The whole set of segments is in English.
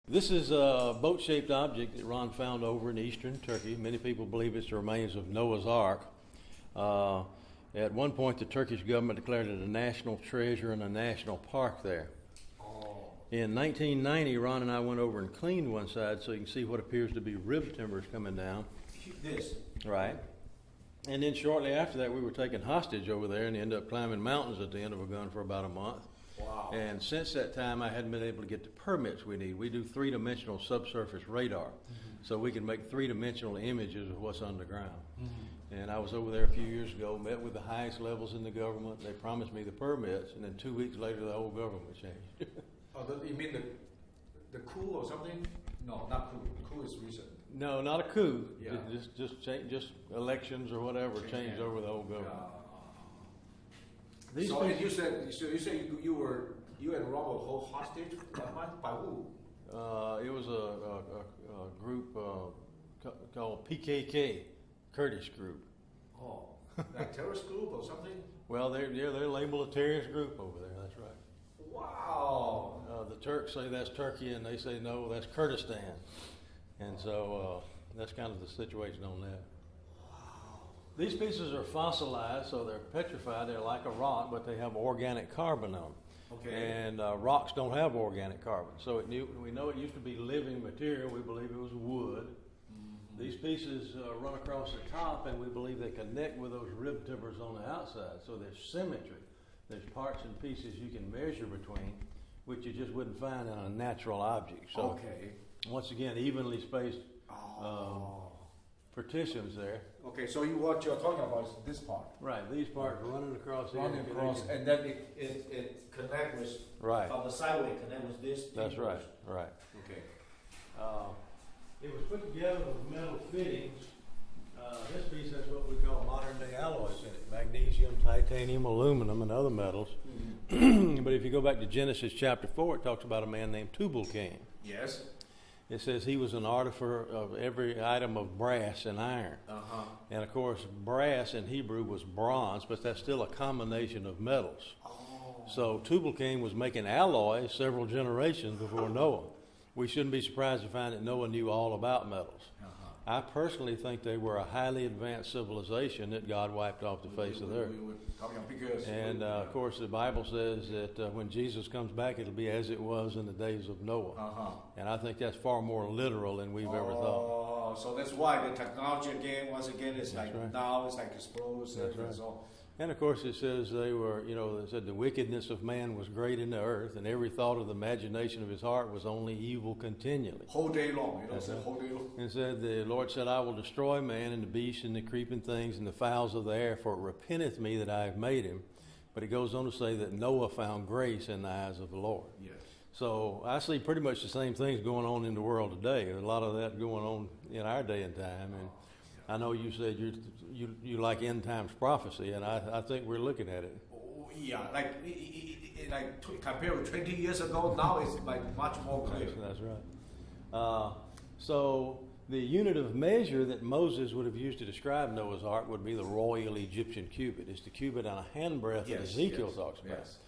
This is a boat-shaped object that Ron found over in eastern Turkey. Many people believe it's the remains of Noah's Ark. At one point, the Turkish government declared it a national treasure and a national park there. In 1990, Ron and I went over and cleaned one side so you can see what appears to be rib timbers coming down. This. Right. And then shortly after that, we were taken hostage over there and ended up climbing mountains at the end of a gun for about a month. Wow. And since that time, I hadn't been able to get the permits we need. We do three-dimensional subsurface radar, so we can make three-dimensional images of what's underground. And I was over there a few years ago, met with the highest levels in the government. They promised me the permits, and then 2 weeks later, the whole government changed. You mean the coup or something? No, not coup. Coup is recent. No, not a coup. Yeah. Just elections or whatever changed over the whole government. So and you said you and Ron were held hostage by who? It was a group called PKK, Kurdish group. Oh, like terrorist group or something? Well, they're labeled a terrorist group over there. That's right. Wow. The Turks say that's Turkey, and they say no, that's Kurdistan, and so that's kind of the situation on that. These pieces are fossilized, so they're petrified. They're like a rock, but they have organic carbon on them. Okay. And rocks don't have organic carbon. So we know it used to be living material. We believe it was wood. Mm-hmm. These pieces run across the top, and we believe they connect with those rib timbers on the outside. So there's symmetry. There's parts and pieces you can measure between, which you just wouldn't find in a natural object. So okay. Once again, evenly spaced partitions there. Okay, so what you're talking about is this part. Right, these parts running across here. Running across, and then it connects with, right. From the sideway, connect with this. That's right, right. Okay. It was put together with metal fittings. This piece has what we call modern day alloys in it: magnesium, titanium, aluminum, and other metals. Mm-hmm. But if you go back to Genesis chapter 4, it talks about a man named Tubal-Cain. Yes. It says he was an artificer of every item of brass and iron. Uh-huh. And of course, brass in Hebrew was bronze, but that's still a combination of metals. Oh. So Tubal-Cain was making alloys several generations before Noah. We shouldn't be surprised to find that Noah knew all about metals. I personally think they were a highly advanced civilization that God wiped off the face of the earth. And of course, the Bible says that when Jesus comes back, it'll be as it was in the days of Noah. Uh-huh. And I think that's far more literal than we've ever thought. Oh, so that's why the technology once again, is that's like right. Now it's like explosive. That's right. And of course, it says they said the wickedness of man was great in the earth, and every thought of the imagination of his heart was only evil continually. Whole day long, whole day long. And said, the Lord said, I will destroy man and the beast and the creeping things and the fowls of the air, for it repenteth me that I have made him. But it goes on to say that Noah found grace in the eyes of the Lord. Yes. So I see pretty much the same things going on in the world today. There's a lot of that going on in our day and time. And I know you said you like end times prophecy, and I think we're looking at it. Oh, yeah, compared with 20 years ago, now it's like much more clear. That's right. So the unit of measure that Moses would have used to describe Noah's Ark would be the royal Egyptian cubit. It's the cubit on a handbreadth that Ezekiel talks about. Yes.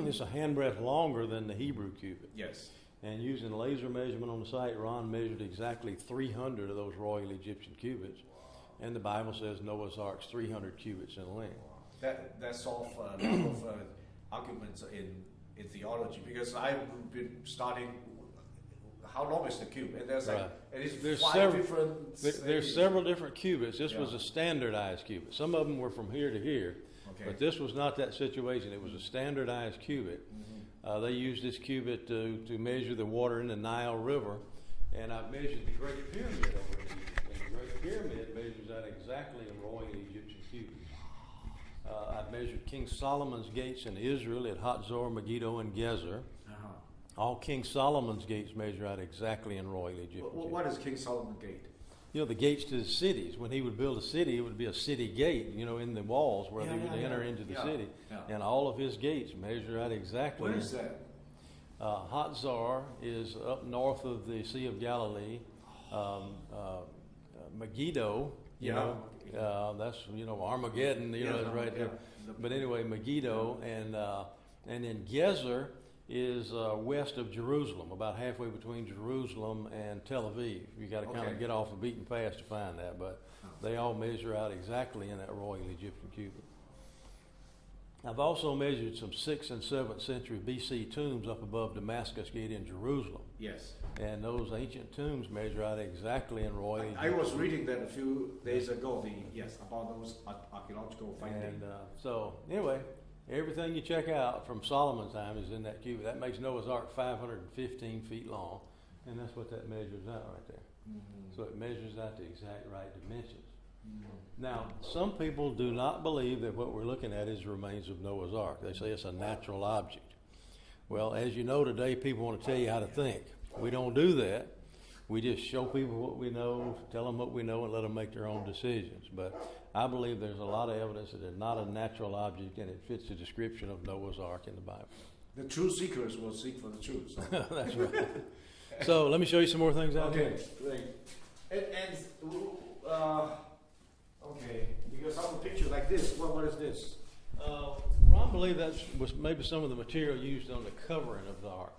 It's a handbreadth longer than the Hebrew cubit. Yes. And using laser measurement on the site, Ron measured exactly 300 of those royal Egyptian cubits. And the Bible says Noah's Ark's 300 cubits in length. That solves a lot of arguments in theology, because I've been studying how long is the cube, and there's right. There's several different cubits. This was a standardized cubit. Some of them were from here to here, but this was not that situation. It was a standardized cubit. Mm-hmm. They used this cubit to measure the water in the Nile River, and I've measured the Great Pyramid over in Egypt. And the Great Pyramid measures out exactly in royal Egyptian cubits. I've measured King Solomon's gates in Israel at Hatzor, Megiddo, and Gezer. Uh-huh. All King Solomon's gates measure out exactly in royal Egyptian cubits. What is King Solomon's gate? The gates to the cities. When he would build a city, it would be a city gate, in the walls where they would enter into the city. Yeah. And all of his gates measure out exactly. Where is that? Hatzor is up north of the Sea of Galilee. Megiddo, that's Armageddon, is right there. But anyway, Megiddo and then Gezer is west of Jerusalem, about halfway between Jerusalem and Tel Aviv. You got to kind of get off the beaten path to find that, but they all measure out exactly in that Royal Egyptian cubit. I've also measured some 6th and 7th century BC tombs up above Damascus Gate in Jerusalem. Yes. And those ancient tombs measure out exactly in Royal Egypt. I was reading that a few days ago, about those archaeological findings. And so, anyway, everything you check out from Solomon's time is in that cubit. That makes Noah's Ark 515 feet long, and that's what that measures out right there. Mm-hmm. So it measures out the exact right dimensions. Mm-hmm. Now, some people do not believe that what we're looking at is the remains of Noah's Ark. They say it's a natural object. Well, as you know today, people want to tell you how to think. We don't do that. We just show people what we know, tell them what we know, and let them make their own decisions. But I believe there's a lot of evidence that it's not a natural object, and it fits the description of Noah's Ark in the Bible. The truth seekers will seek for the truth. So. That's right. So let me show you some more things out here. Okay, great. Okay, because I have a picture like this. What is this? Ron believed that was maybe some of the material used on the covering of the ark.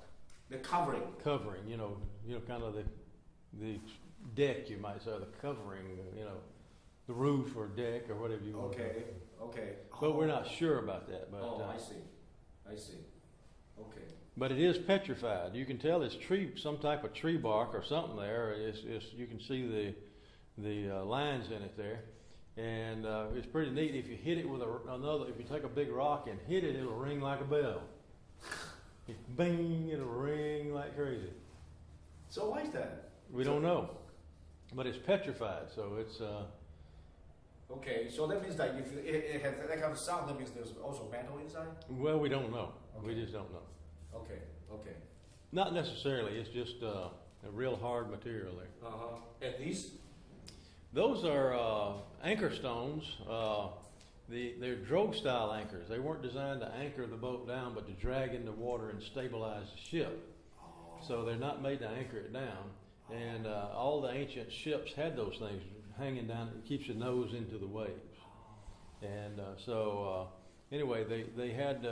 The covering. Covering, you know, kind of the deck, you might say, the covering, the roof or deck or whatever you want. Okay. But we're not sure about that. But, I see. Okay. But it is petrified. You can tell it's some type of tree bark or something there. You can see the lines in it there. And it's pretty neat. If you hit it with if you take a big rock and hit it, it'll ring like a bell. Bing, it'll ring like crazy. So why is that? We don't know. But it's petrified, so it's... Okay, so that means that if it has that kind of sound, that means there's also metal inside? Well, we don't know. Okay. We just don't know. Okay. Not necessarily. It's just a real hard material there. And these? Those are anchor stones. They're drogue-style anchors. They weren't designed to anchor the boat down, but to drag in the water and stabilize the ship. So they're not made to anchor it down. And all the ancient ships had those things hanging down. It keeps the nose into the waves. And anyway, they had,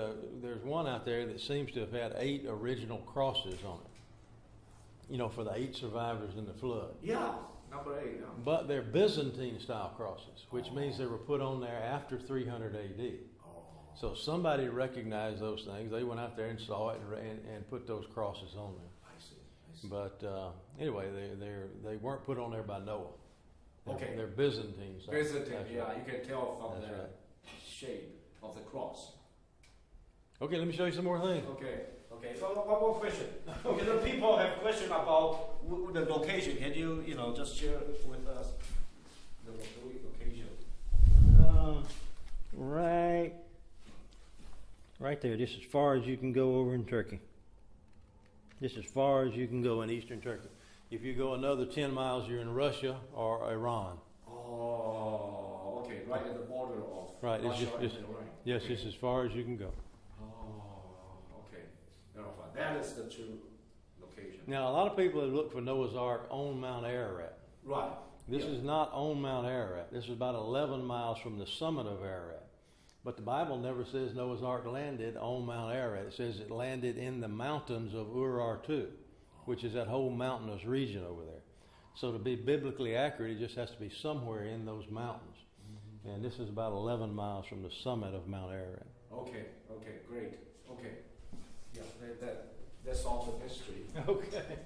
there's one out there that seems to have had 8 original crosses on it. For the 8 survivors in the flood. Yeah. Number 8, yeah. But they're Byzantine-style crosses, which means they were put on there after 300 A.D. So somebody recognized those things. They went out there and saw it and put those crosses on there. I see. But anyway, they weren't put on there by Noah. They're Byzantine. Byzantine, yeah. Right. You can tell from That's the right. shape of the cross. Okay, let me show you some more things. Okay. So one more question. Okay, the people have question about the location. Can you, just share with us the location? Right there. This is as far as you can go over in Turkey. This is as far as you can go in eastern Turkey. If you go another 10 miles, you're in Russia or Iran. Oh, okay. Right at the border of Russia and Iran. Yes, this is as far as you can go. That is the true location. Now, a lot of people have looked for Noah's Ark on Mount Ararat. Right. This is not on Mount Ararat. This is about 11 miles from the summit of Ararat. But the Bible never says Noah's Ark landed on Mount Ararat. It says it landed in the mountains of Ur-Artu, which is that whole mountainous region over there. So to be biblically accurate, it just has to be somewhere in those mountains. Mm-hmm. And this is about 11 miles from the summit of Mount Ararat. Okay, great. Okay. Yeah, that solves the mystery. Okay.